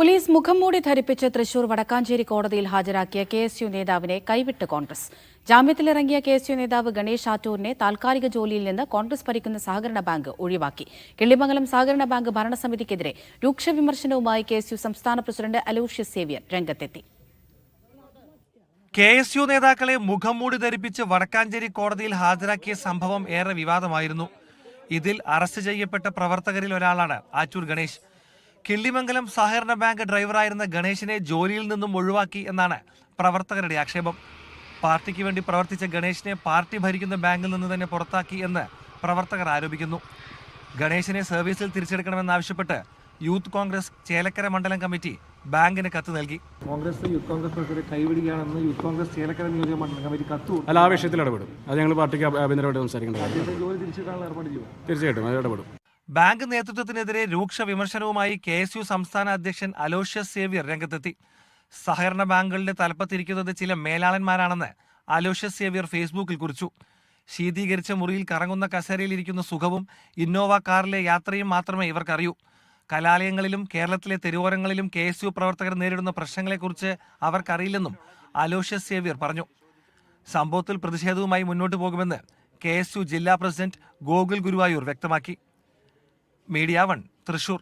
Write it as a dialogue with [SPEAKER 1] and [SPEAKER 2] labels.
[SPEAKER 1] Police മുഖംമൂടി ധരിപ്പിച്ച് തൃശൂർ വടക്കാഞ്ചേരി കോടതിയിൽ ഹാജരാക്കിയ കെഎസ്യു നേതാവിനെ കൈവിട്ട് കോൺഗ്രസ്. ജാമ്യത്തിലിറങ്ങിയ കെഎസ്യു നേതാവ് ഗണേഷ് ആറ്റൂരിനെ താൽക്കാലിക ജോലിയിൽ നിന്ന് കോൺഗ്രസ് ഭരിക്കുന്ന സഹകരണ ബാങ്ക് ഒഴിവാക്കി. കിള്ളിമംഗലം സഹകരണ ബാങ്ക് ഭരണസമിതിക്കെതിരെ രൂക്ഷ വിമർശനവുമായി കെഎസ്യു സംസ്ഥാന പ്രസിഡന്റ് അലോഷ്യസ് സേവ്യർ രംഗത്തെത്തി.
[SPEAKER 2] കെഎസ്യു നേതാക്കളെ മുഖംമൂടി ധരിപ്പിച്ച് വടക്കാഞ്ചേരി കോടതിയിൽ ഹാജരാക്കിയ സംഭവം ഏറെ വിവാദമായിരുന്നു. ഇതിൽ അറസ്റ്റ് ചെയ്യപ്പെട്ട പ്രവർത്തകരിൽ ഒരാളാണ് ആറ്റൂർ ഗണേഷ്. കിള്ളിമംഗലം സഹകരണ ബാങ്ക് ഡ്രൈവറായിരുന്ന ഗണേഷിനെ ജോലിയിൽ നിന്നും ഒഴിവാക്കി എന്നാണ് പ്രവർത്തകരുടെ ആക്ഷേപം. പാർട്ടിക്ക് വേണ്ടി പ്രവർത്തിച്ച ഗണേഷിനെ പാർട്ടി ഭരിക്കുന്ന ബാങ്കിൽ നിന്ന് തന്നെ പുറത്താക്കി എന്ന് പ്രവർത്തകർ ആരോപിക്കുന്നു. ഗണേഷിനെ സർവീസിൽ തിരിച്ചെടുക്കണമെന്നാവശ്യപ്പെട്ട് യൂത്ത് കോൺഗ്രസ് ചേലക്കര മണ്ഡലം കമ്മിറ്റി ബാങ്കിന് കത്ത് നൽകി.
[SPEAKER 3] കോൺഗ്രസ് യൂത്ത് കോൺഗ്രസ് പ്രവർത്തകരെ കൈവിടുകയാണെന്ന് യൂത്ത് കോൺഗ്രസ് ചേലക്കര നിയോജക മണ്ഡലം കമ്മിറ്റി കത്ത്
[SPEAKER 4] അല്ല, ആ വിഷയത്തിൽ ഇടപെടും. അത് ഞങ്ങൾ പാർട്ടിക്ക് ആഭ്യന്തരമായിട്ട് സംസാരിക്കേണ്ടത്.
[SPEAKER 3] ജോലി തിരിച്ചെടുക്കാനുള്ള ഏർപ്പാട് ചെയ്യും.
[SPEAKER 4] തീർച്ചയായിട്ടും അത് ഇടപെടും.
[SPEAKER 2] ബാങ്ക് നേതൃത്വത്തിനെതിരെ രൂക്ഷ വിമർശനവുമായി കെഎസ്യു സംസ്ഥാന അധ്യക്ഷൻ അലോഷ്യസ് സേവ്യർ രംഗത്തെത്തി. സഹകരണ ബാങ്കുകളുടെ തലപ്പത്തിരിക്കുന്നത് ചില മേലാളന്മാരാണെന്ന് അലോഷ്യസ് സേവ്യർ ഫേസ്ബുക്കിൽ കുറിച്ചു. ശീതീകരിച്ച മുറിയിൽ കറങ്ങുന്ന കസേരയിലിരിക്കുന്ന സുഖവും ഇന്നോവ കാറിലെ യാത്രയും മാത്രമേ ഇവർക്കറിയൂ. കലാലയങ്ങളിലും കേരളത്തിലെ തെരുവോരങ്ങളിലും കെഎസ്യു പ്രവർത്തകർ നേരിടുന്ന പ്രശ്നങ്ങളെക്കുറിച്ച് അവർക്കറിയില്ലെന്നും അലോഷ്യസ് സേവ്യർ പറഞ്ഞു. സംഭവത്തിൽ പ്രതിഷേധവുമായി മുന്നോട്ടു പോകുമെന്ന് കെഎസ്യു ജില്ലാ പ്രസിഡന്റ് ഗോകുൽ ഗുരുവായൂർ വ്യക്തമാക്കി. മീഡിയ 1 തൃശൂർ.